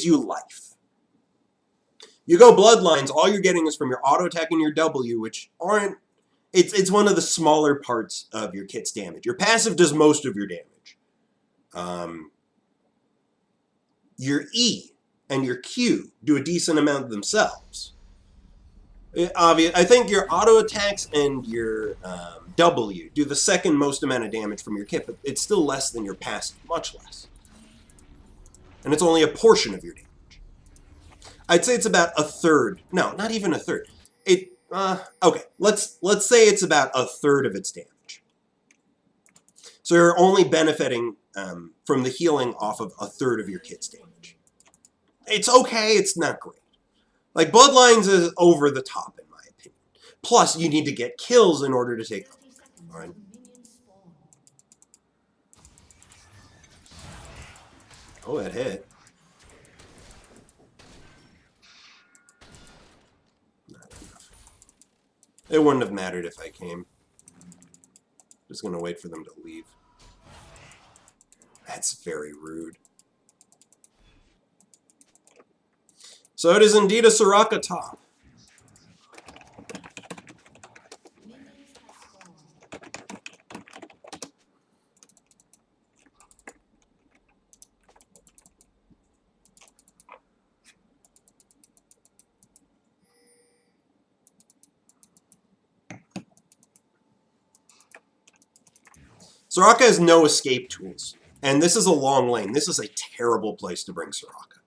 you life. You go Bloodlines, all you're getting is from your auto attack and your W, which aren't... It's one of the smaller parts of your kit's damage. Your passive does most of your damage. Your E and your Q do a decent amount themselves. I think your auto attacks and your W do the second most amount of damage from your kit, but it's still less than your passive, much less. And it's only a portion of your damage. I'd say it's about a third. No, not even a third. Okay, let's say it's about a third of its damage. So you're only benefiting from the healing off of a third of your kit's damage. It's okay, it's not great. Like, Bloodlines is over the top, in my opinion. Plus, you need to get kills in order to take them. All right. Oh, that hit. Not enough. It wouldn't have mattered if I came. Just gonna wait for them to leave. That's very rude. So it is indeed a Soraka top. Soraka has no escape tools. And this is a long lane. This is a terrible place to bring Soraka.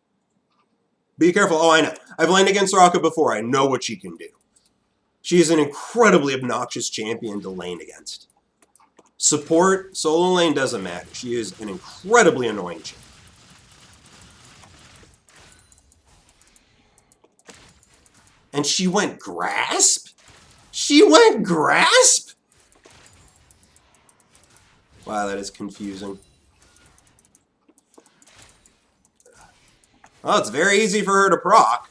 Be careful. Oh, I know. I've laned against Soraka before. I know what she can do. She is an incredibly obnoxious champion to lane against. Support, solo lane doesn't matter. She is an incredibly annoying champion. And she went Grasp? She went Grasp? Wow, that is confusing. Oh, it's very easy for her to proc.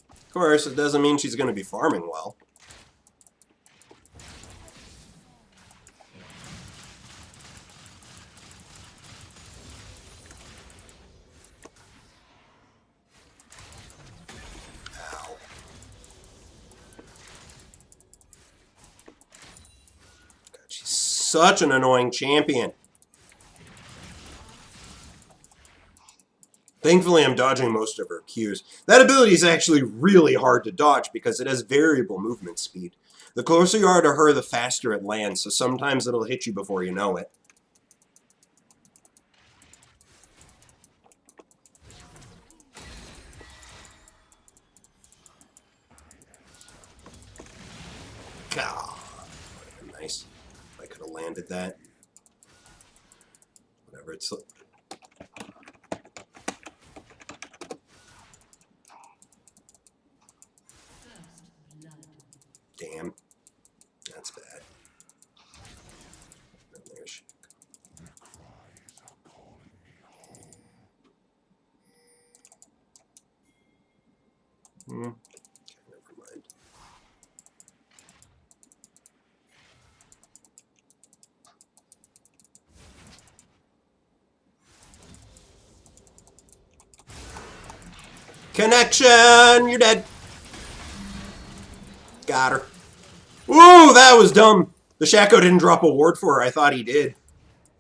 Of course, it doesn't mean she's going to be farming well. Ow. God, she's such an annoying champion. Thankfully, I'm dodging most of her Qs. That ability is actually really hard to dodge because it has variable movement speed. The closer you are to her, the faster it lands, so sometimes it'll hit you before you know it. God, nice. I could have landed that. Whatever, it's... Damn. That's bad. And there she goes. Okay, never mind. Connection! You're dead. Got her. Ooh, that was dumb. The Shaco didn't drop a ward for her. I thought he did.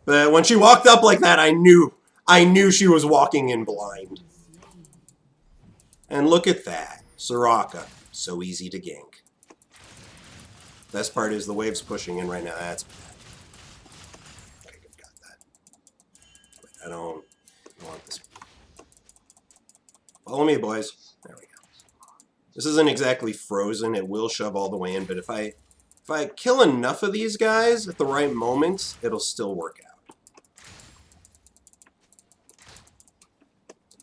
But when she walked up like that, I knew she was walking in blind. And look at that. Soraka. So easy to gank. Best part is the wave's pushing in right now. That's bad. Okay, I've got that. Wait, I don't want this. Follow me, boys. There we go. This isn't exactly frozen. It will shove all the way in, but if I kill enough of these guys at the right moments, it'll still work out.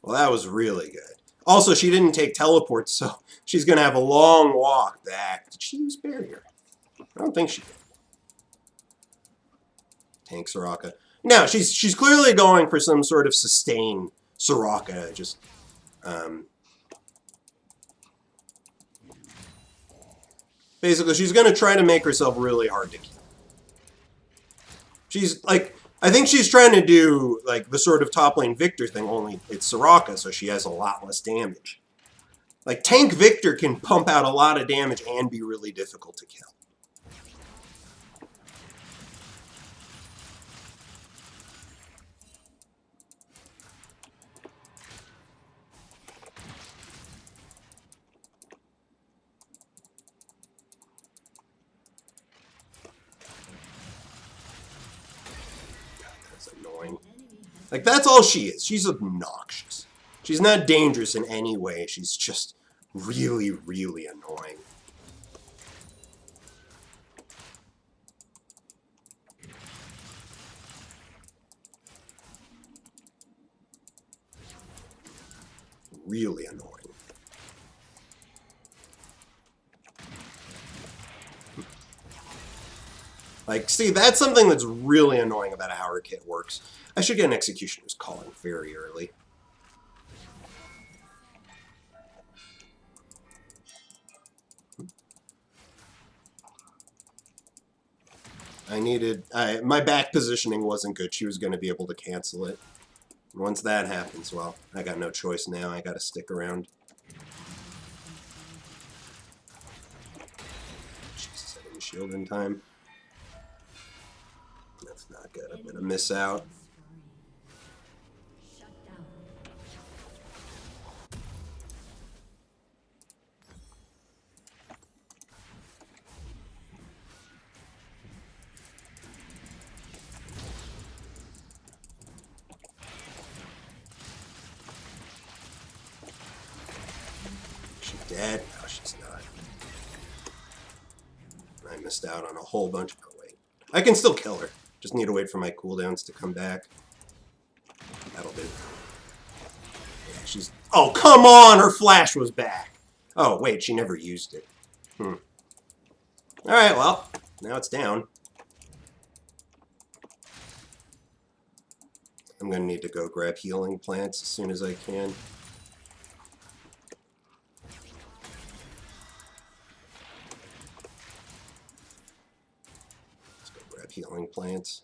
Well, that was really good. Also, she didn't take teleports, so she's going to have a long walk back. Did she use barrier? I don't think she did. Tank Soraka. No, she's clearly going for some sort of sustain Soraka. Just, basically, she's going to try to make herself really hard to kill. She's, like, I think she's trying to do like the sort of top lane Victor thing, only it's Soraka, so she has a lot less damage. Like tank Victor can pump out a lot of damage and be really difficult to kill. That's annoying. Like, that's all she is. She's obnoxious. She's not dangerous in any way. She's just really, really annoying. Really annoying. Like, see, that's something that's really annoying about how her kit works. I should get an Executioner's Calling very early. My back positioning wasn't good. She was going to be able to cancel it. And once that happens, well, I got no choice now. I got to stick around. Jesus, I didn't shield in time. That's not good. I'm going to miss out. Dead? No, she's not. I missed out on a whole bunch. Oh, wait. I can still kill her. Just need to wait for my cooldowns to come back. That'll do. Yeah, she's... Oh, come on! Her flash was back! Oh, wait, she never used it. Alright, well, now it's down. I'm gonna need to go grab healing plants as soon as I can. Healing plants.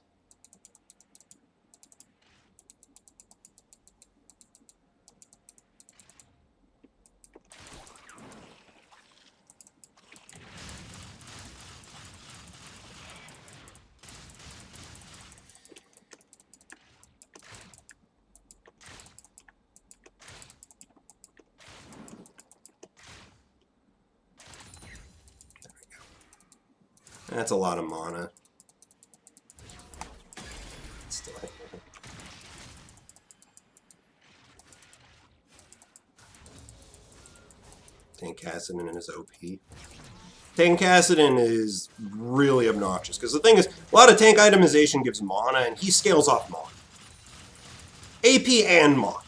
There we go. That's a lot of mana. Tank Kassadin is OP. Tank Kassadin is really obnoxious, because the thing is, a lot of tank itemization gives mana, and he scales off mana. AP and mana.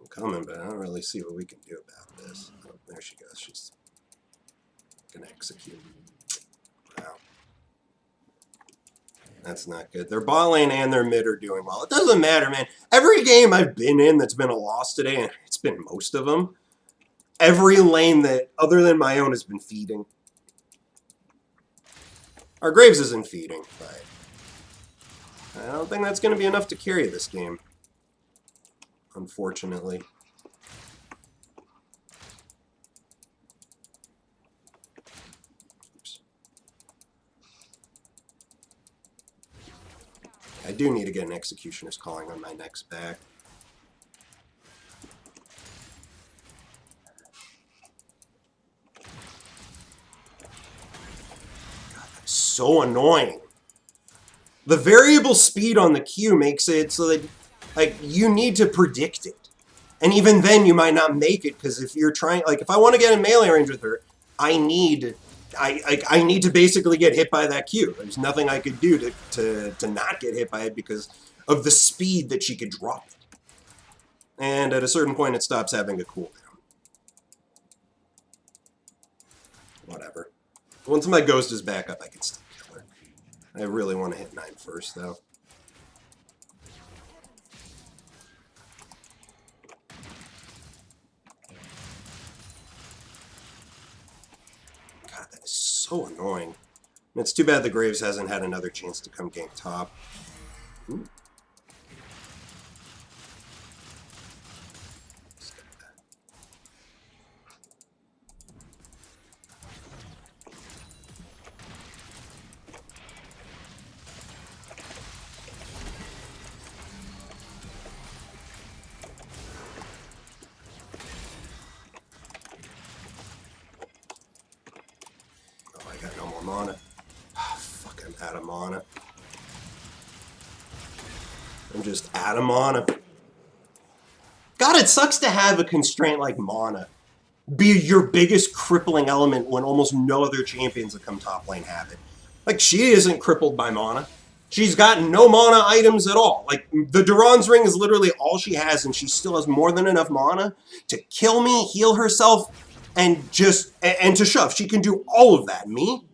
I'm coming, but I don't really see what we can do about this. Oh, there she goes. She's gonna execute. Wow. That's not good. Their bot lane and their mid are doing well. It doesn't matter, man. Every game I've been in that's been a loss today, and it's been most of them, every lane that, other than my own, has been feeding. Our Graves isn't feeding, but I don't think that's going to be enough to carry this game, unfortunately. I do need to get an Executioner's Calling on my next back. God, that's so annoying. The variable speed on the Q makes it so that, like, you need to predict it. And even then, you might not make it, because if you're trying, like, if I want to get in melee range with her, I need to basically get hit by that Q. There's nothing I could do to not get hit by it because of the speed that she could drop it. And at a certain point, it stops having a cooldown. Whatever. Once my ghost is back up, I can still kill her. I really want to hit 9 first, though. God, that is so annoying. And it's too bad the Graves hasn't had another chance to come gank top. Ooh. Oh, I got no more mana. Oh, fuck, I'm out of mana. I'm just out of mana. God, it sucks to have a constraint like mana be your biggest crippling element when almost no other champions that come top lane have it. Like, she isn't crippled by mana. She's got no mana items at all. Like, the Duran's Ring is literally all she has, and she still has more than enough mana to kill me, heal herself, and to shove. She can do all of that. Me?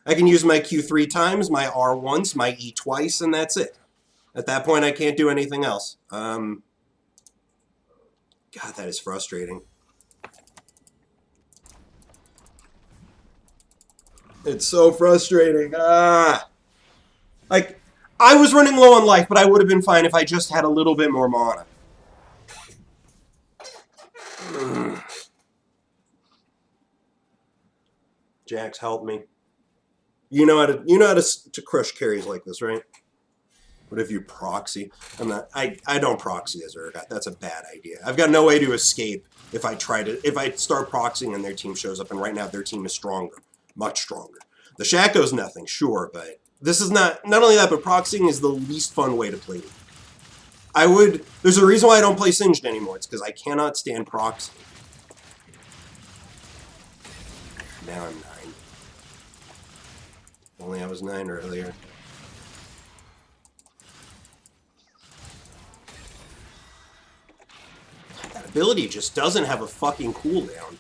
I can use my Q 3 times, my R once, my E twice, and that's it. At that point, I can't do anything else. God, that is frustrating. It's so frustrating. Like, I was running low on life, but I would have been fine if I just had a little bit more mana. Jax, help me. You know how to crush carries like this, right? What if you proxy? I don't proxy as Urgot. That's a bad idea. I've got no way to escape if I start proxying and their team shows up, and right now their team is stronger. Much stronger. The Shaco's nothing, sure, but this is not only that, but proxying is the least fun way to play it. There's a reason why I don't play Singed anymore. It's because I cannot stand proxy. Now I'm 9. Only I was 9 earlier. That ability just doesn't have a fucking cooldown.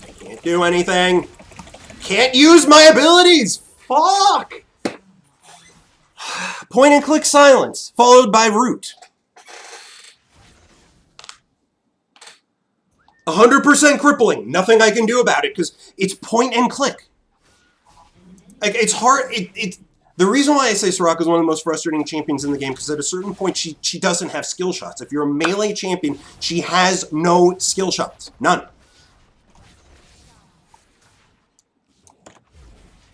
I can't do anything. Can't use my abilities. Fuck. Point and click silence, followed by root. 100% crippling. Nothing I can do about it because it's point and click. Like, it's hard. The reason why I say Soraka is one of the most frustrating champions in the game because at a certain point she doesn't have skill shots. If you're a melee champion, she has no skill shots. None.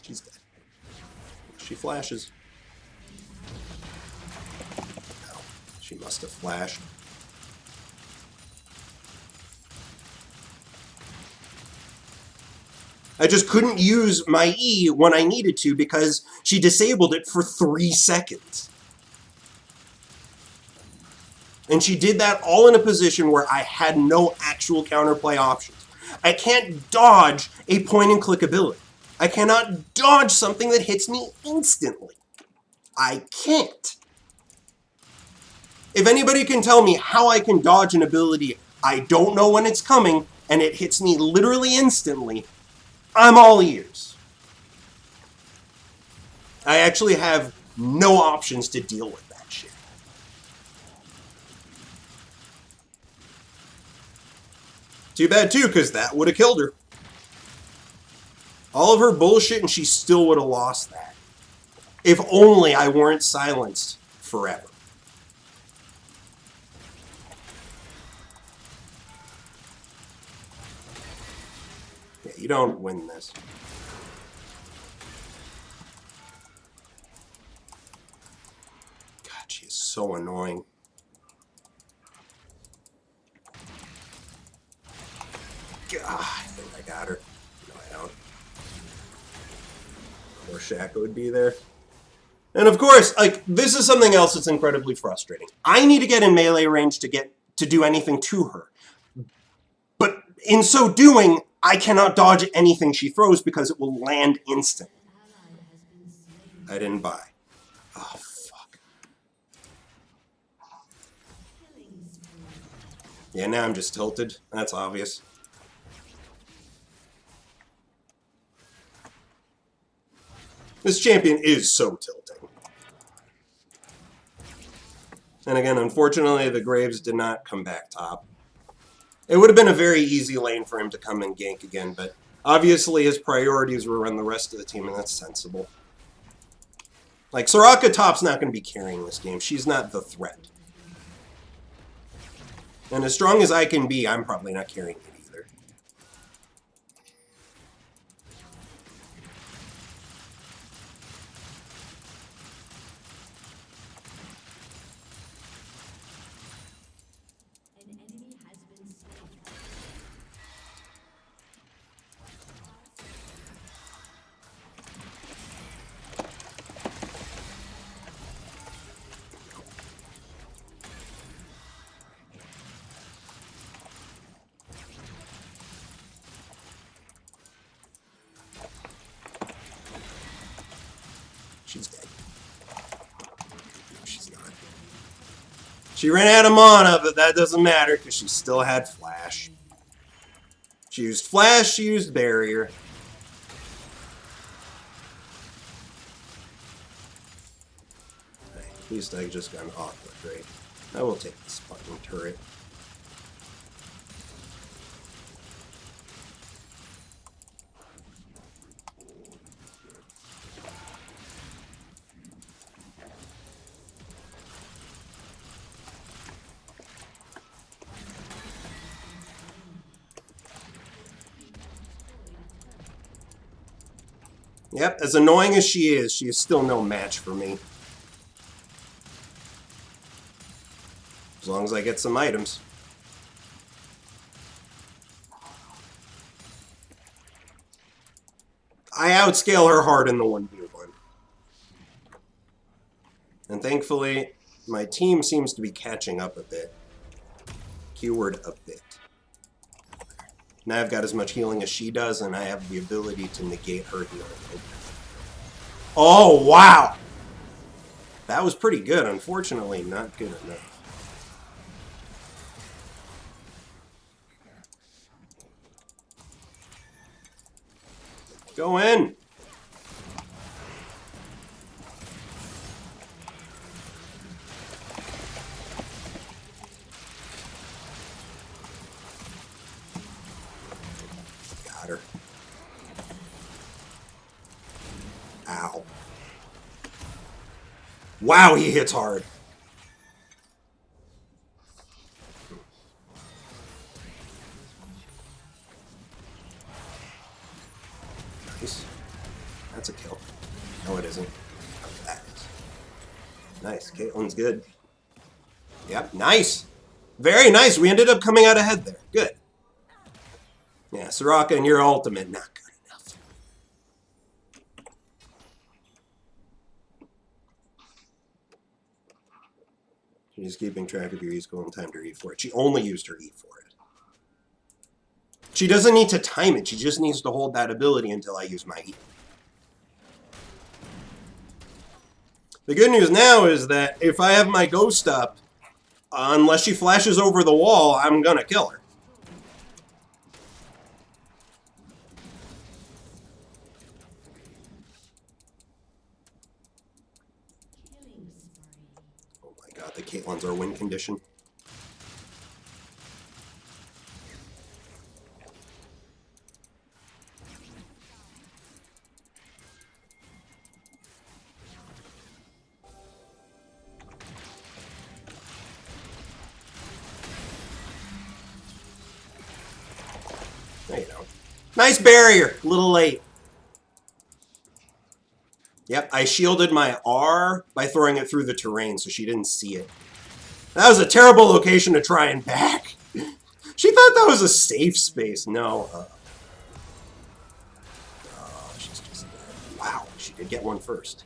She's dead. She flashes. No, she must have flashed. I just couldn't use my E when I needed to because she disabled it for 3 seconds. And she did that all in a position where I had no actual counterplay options. I can't dodge a point and click ability. I cannot dodge something that hits me instantly. I can't. If anybody can tell me how I can dodge an ability I don't know when it's coming and it hits me literally instantly, I'm all ears. I actually have no options to deal with that shit. Too bad, too, because that would have killed her. All of her bullshit, and she still would have lost that. If only I weren't silenced forever. Yeah, you don't win this. God, she is so annoying. God, I think I got her. No, I don't. Or Shaka would be there. And of course, like, this is something else that's incredibly frustrating. I need to get in melee range to do anything to her. But in so doing, I cannot dodge anything she throws because it will land instantly. I didn't buy. Oh, fuck. Yeah, now I'm just tilted. That's obvious. This champion is so tilting. And again, unfortunately, the Graves did not come back top. It would have been a very easy lane for him to come and gank again, but obviously his priorities were on the rest of the team, and that's sensible. Like, Soraka top's not going to be carrying this game. She's not the threat. And as strong as I can be, I'm probably not carrying it either. She's dead. She's not. She ran out of mana, but that doesn't matter because she still had Flash. She used Flash, she used Barrier. At least I just got an awkward, right? I will take this fucking turret. Yep, as annoying as she is still no match for me. As long as I get some items. I outscale her hard in the 1v1. And thankfully, my team seems to be catching up a bit. Keyword a bit. Now I've got as much healing as she does, and I have the ability to negate her healing. Oh, wow! That was pretty good. Unfortunately, not good enough. Go in! Got her. Ow. Wow, he hits hard. Nice. That's a kill. No, it isn't. Oh, that is. Nice. Caitlyn's good. Yep, nice. Very nice. We ended up coming out ahead there. Good. Yeah, Soraka and your ultimate, not good enough. She's keeping track of your E skill and timed her E for it. She only used her E for it. She doesn't need to time it. She just needs to hold that ability until I use my E. The good news now is that if I have my ghost up, unless she flashes over the wall, I'm gonna kill her. Oh my god, the Caitlyn's our win condition. There you go. Nice barrier. A little late. Yep, I shielded my R by throwing it through the terrain so she didn't see it. That was a terrible location to try and back. She thought that was a safe space. No. Oh, she's just dead. Wow, she did get one first.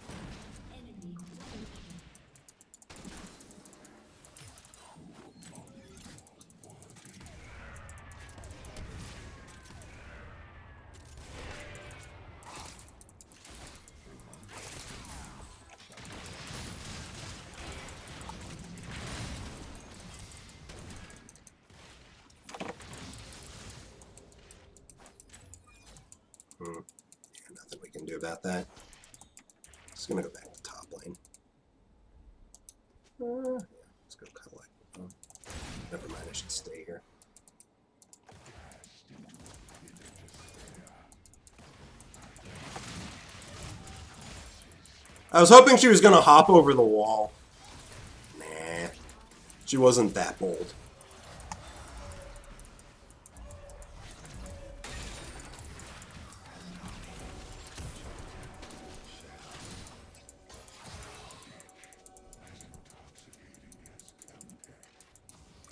Yeah, nothing we can do about that. Just gonna go back to top lane. Yeah, let's go collect. Oh, never mind, I should stay here. I was hoping she was gonna hop over the wall. Nah, she wasn't that bold.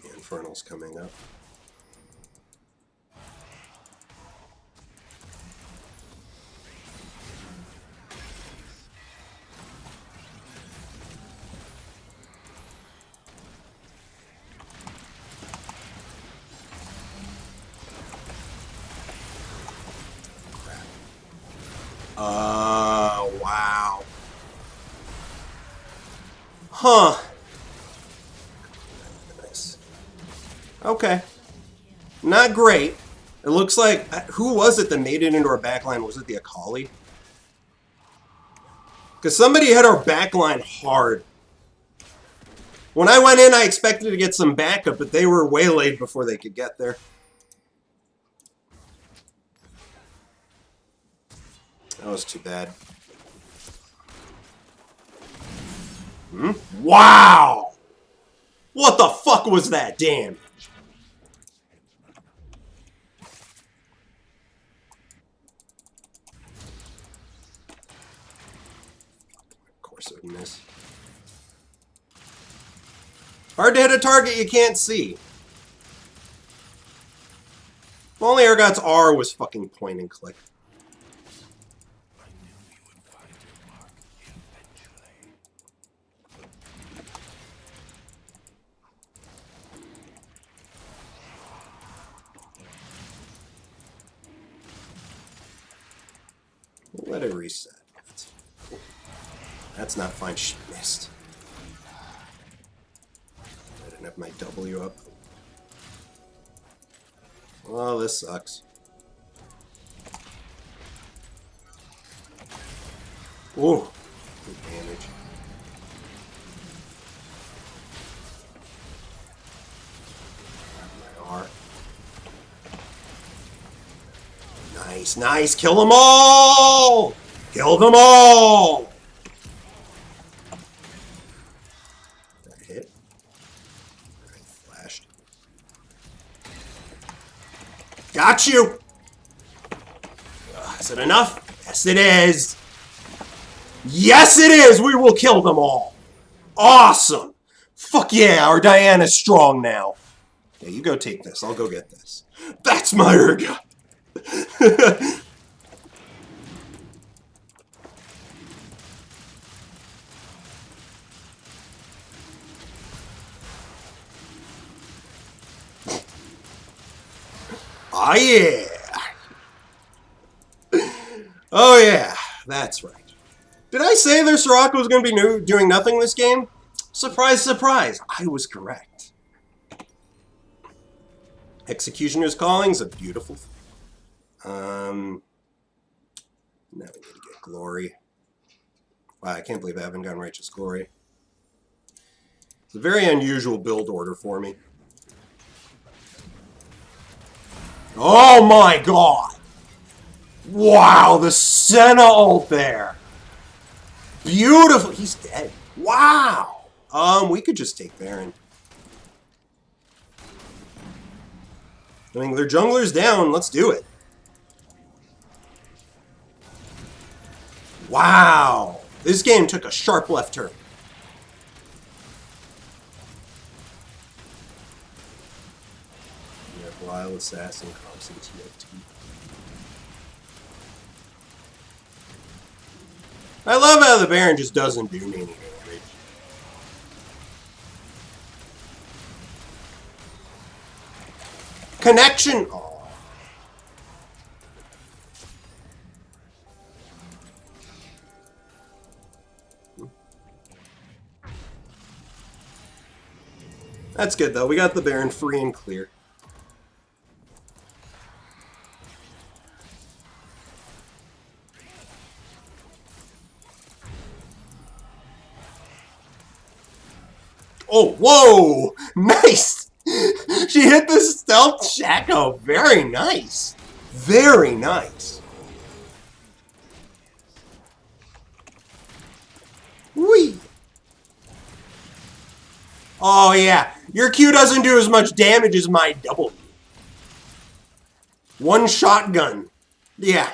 The Infernal's coming up. Wow. Huh. Nice. Okay. Not great. It looks like... Who was it that made it into our backline? Was it the Akali? Because somebody hit our backline hard. When I went in, I expected to get some backup, but they were waylaid before they could get there. That was too bad. Hmm? Wow! What the fuck was that damage? Of course it would miss. Hard to hit a target you can't see. If only Urgot's R was fucking point and click. Let it reset. That's not fine. She missed. I didn't have my W up. Well, this sucks. Ooh, good damage. My R. Nice, nice. Kill them all! Kill them all! That hit. Alright, flashed. Got you! Is it enough? Yes, it is! Yes, it is! We will kill them all! Awesome! Fuck yeah, our Diana's strong now. Yeah, you go take this. I'll go get this. That's my Urgot! Oh yeah! Oh yeah, that's right. Did I say their Soraka was going to be doing nothing this game? Surprise, surprise, I was correct. Executioner's Calling's a beautiful thing. Now we need to get Glory. Wow, I can't believe I haven't gotten Righteous Glory. It's a very unusual build order for me. Oh my god! Wow, the Senna ult there! Beautiful! He's dead. Wow! We could just take Baron. I mean, their jungler's down. Let's do it. Wow! This game took a sharp left turn. We have Wild Assassin, Cops, and TFT. I love how the Baron just doesn't do any damage. Connection! Oh. That's good, though. We got the Baron free and clear. Oh, whoa! Nice! She hit the stealth Shaco. Very nice. Very nice. Whee! Oh, yeah. Your Q doesn't do as much damage as my W. One shotgun. Yeah.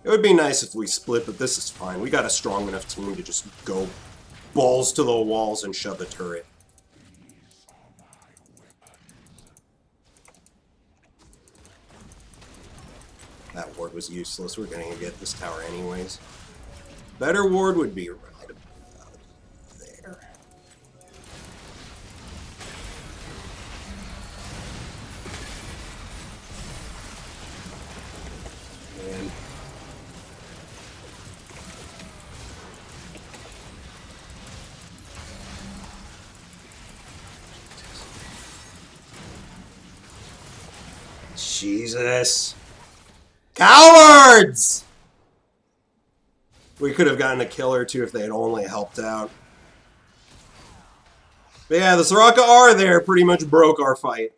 It would be nice if we split, but this is fine. We got a strong enough team to just go balls to the walls and shove a turret. That ward was useless. We're going to get this tower anyways. Better ward would be right about there. Man. Jesus. Cowards! We could have gotten a kill or two if they had only helped out. But yeah, the Soraka R there pretty much broke our fight.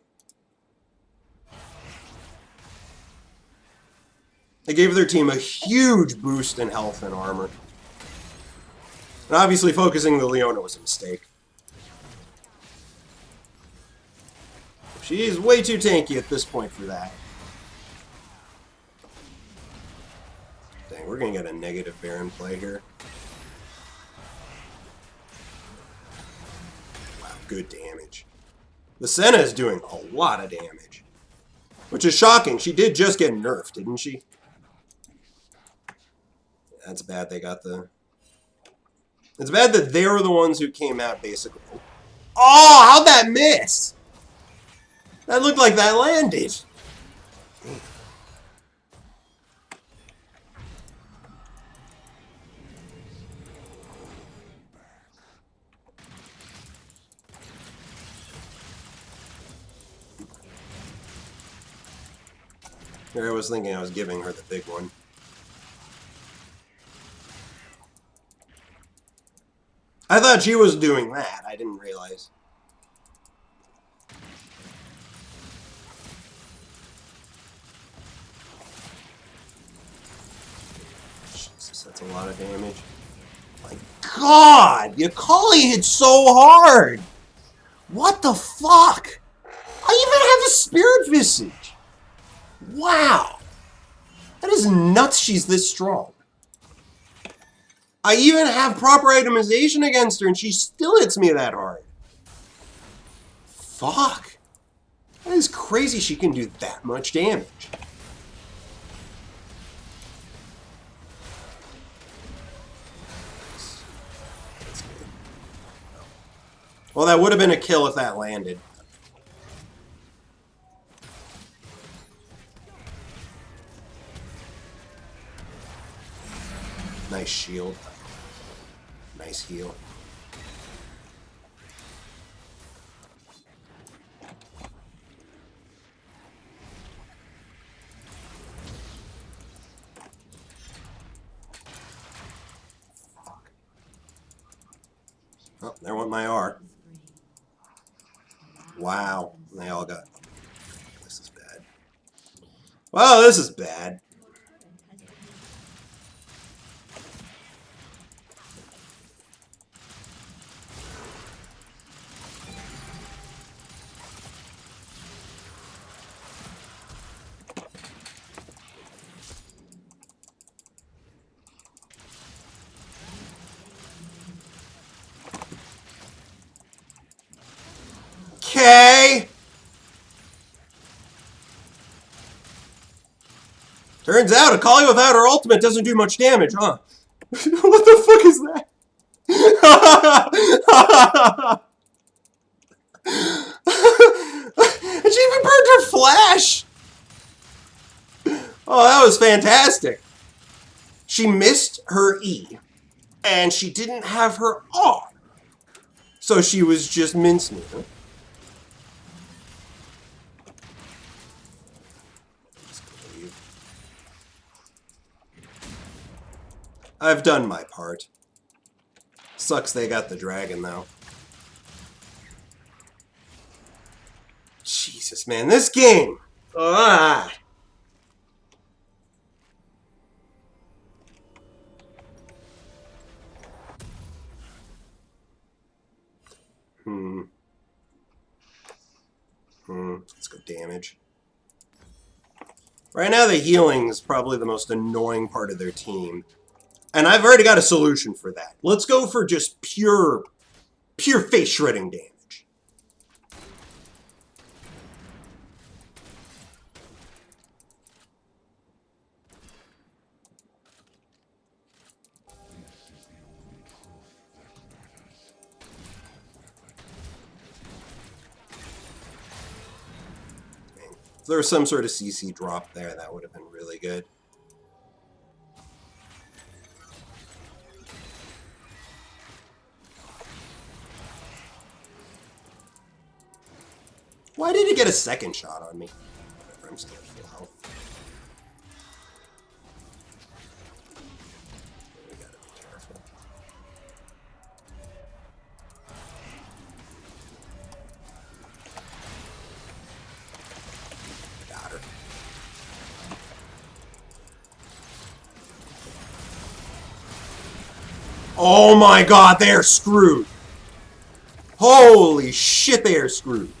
They gave their team a huge boost in health and armor. And obviously focusing the Leona was a mistake. She's way too tanky at this point for that. Dang, we're gonna get a negative Baron play here. Wow, good damage. The Senna is doing a lot of damage. Which is shocking. She did just get nerfed, didn't she? That's bad they got the... It's bad that they were the ones who came out, basically. Oh, how'd that miss? That looked like that landed. Here I was thinking I was giving her the big one. I thought she was doing that. I didn't realize. Jesus, that's a lot of damage. My God! Yukali hit so hard! What the fuck? I even have a Spirit Visage! Wow! That is nuts she's this strong. I even have proper itemization against her and she still hits me that hard. Fuck. That is crazy she can do that much damage. That's good. Well, that would have been a kill if that landed. Nice shield. Nice heal. Fuck. Oh, there went my R. Wow. They all got... This is bad. Wow, this is bad. Okay. Turns out Akali without her ultimate doesn't do much damage, huh? What the fuck is that? And she even burned her flash! Oh, that was fantastic. She missed her E, and she didn't have her R. So she was just mincemeat. Huh? I've done my part. Sucks they got the dragon, though. Jesus, man, this game! Ah! Let's go damage. Right now, the healing is probably the most annoying part of their team. And I've already got a solution for that. Let's go for just pure face shredding damage. If there was some sort of CC drop there, that would have been really good. Why did he get a second shot on me? I'm still at full health. We gotta be careful. Got her. Oh my god, they are screwed. Holy shit, they are screwed.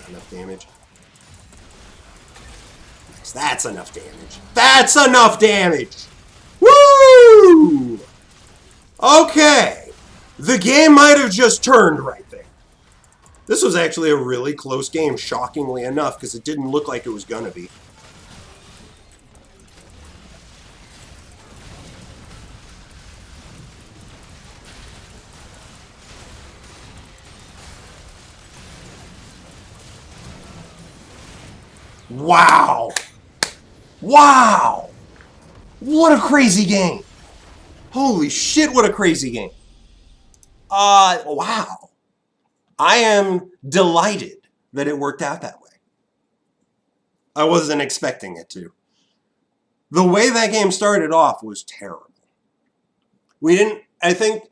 Enough damage. That's enough damage. That's enough damage! Woo! Okay. The game might have just turned right there. This was actually a really close game, shockingly enough, because it didn't look like it was gonna be. Wow! Wow! What a crazy game! Holy shit, what a crazy game! Wow. I am delighted that it worked out that way. I wasn't expecting it to. The way that game started off was terrible. I think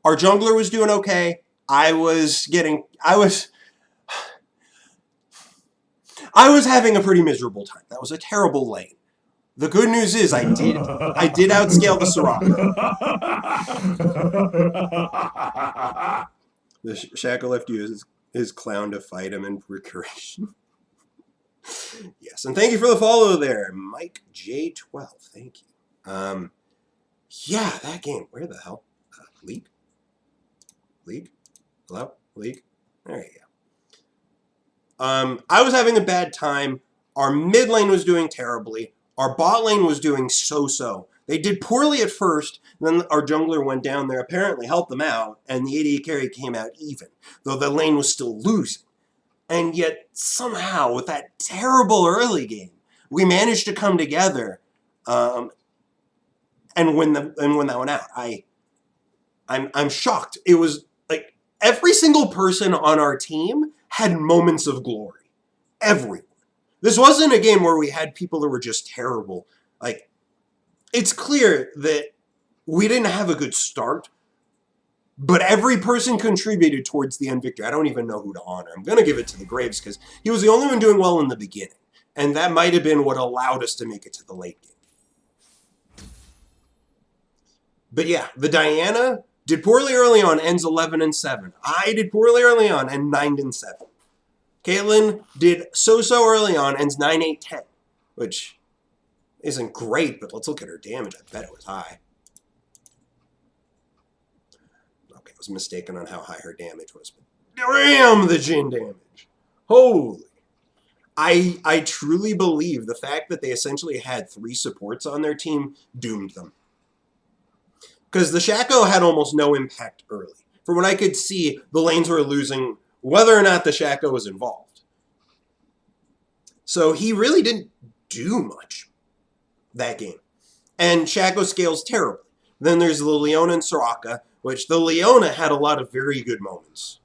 our jungler was doing okay. I was having a pretty miserable time. That was a terrible lane. The good news is I did outscale the Soraka. The Shackle left you his clown to fight him in procuration. Yes, and thank you for the follow there, Mike J12. Thank you. Yeah, that game. Where the hell? League? Hello? League? There you go. I was having a bad time. Our mid lane was doing terribly. Our bot lane was doing so-so. They did poorly at first, then our jungler went down there, apparently helped them out, and the AD carry came out even, though the lane was still losing. And yet, somehow, with that terrible early game, we managed to come together and win that one out. I'm shocked. It was like every single person on our team had moments of glory. Everyone. This wasn't a game where we had people that were just terrible. Like, it's clear that we didn't have a good start, but every person contributed towards the end victory. I don't even know who to honor. I'm going to give it to the Graves because he was the only one doing well in the beginning. And that might have been what allowed us to make it to the late game. But yeah, the Diana did poorly early on, ends 11-7. I did poorly early on, and 9-7. Caitlyn did so-so early on, ends 9-8-10, which isn't great, but let's look at her damage. I bet it was high. Okay, I was mistaken on how high her damage was, but damn the Jhin damage. Holy. I truly believe the fact that they essentially had 3 supports on their team doomed them. Because the Shaco had almost no impact early. From what I could see, the lanes were losing whether or not the Shaco was involved. So he really didn't do much. that game. And Shaco scales terribly. Then there's the Leona and Soraka, which the Leona had a lot of very good moments.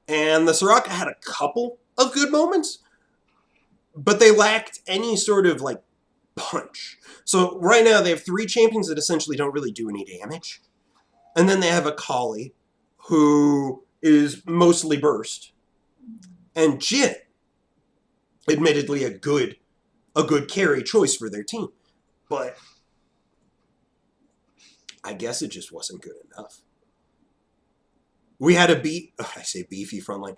And the Soraka had a couple of good moments, but they lacked any sort of like punch. So right now they have 3 champions that essentially don't really do any damage. And then they have a Kali who is mostly burst. And Jhin, admittedly a good carry choice for their team. But I guess it just wasn't good enough. We had beefy front line.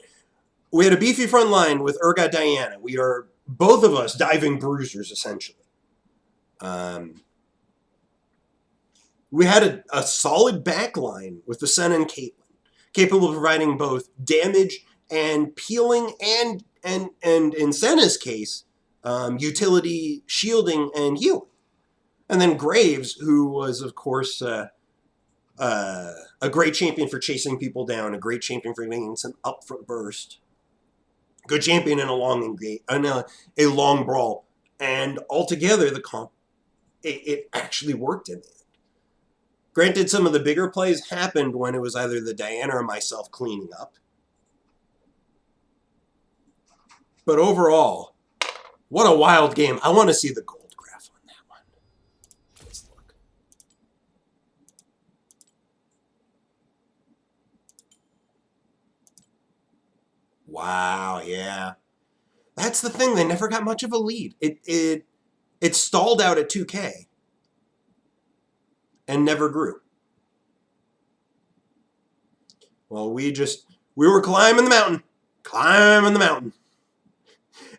We had a beefy front line with Urgot Diana. We are, both of us, diving bruisers, essentially. We had a solid back line with the Senna and Caitlyn, capable of providing both damage and peeling and in Senna's case, utility shielding and healing. And then Graves, who was, of course, a great champion for chasing people down, a great champion for making some upfront burst, good champion in a long brawl, and altogether the comp, it actually worked in the end. Granted, some of the bigger plays happened when it was either the Diana or myself cleaning up. But overall, what a wild game. I want to see the gold graph on that one. Let's look. Wow, yeah. That's the thing. They never got much of a lead. It stalled out at 2K and never grew. Well, we were climbing the mountain. Climbing the mountain.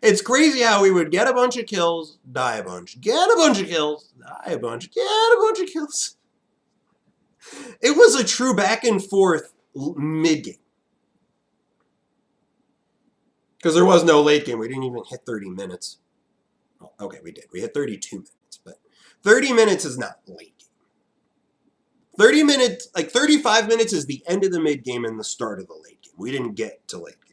It's crazy how we would get a bunch of kills, die a bunch, get a bunch of kills, die a bunch, get a bunch of kills. It was a true back and forth mid-game. Because there was no late game. We didn't even hit 30 minutes. Oh, okay, we did. We hit 32 minutes. But 30 minutes is not late game. 30 minutes, like 35 minutes is the end of the mid-game and the start of the late game. We didn't get to late game.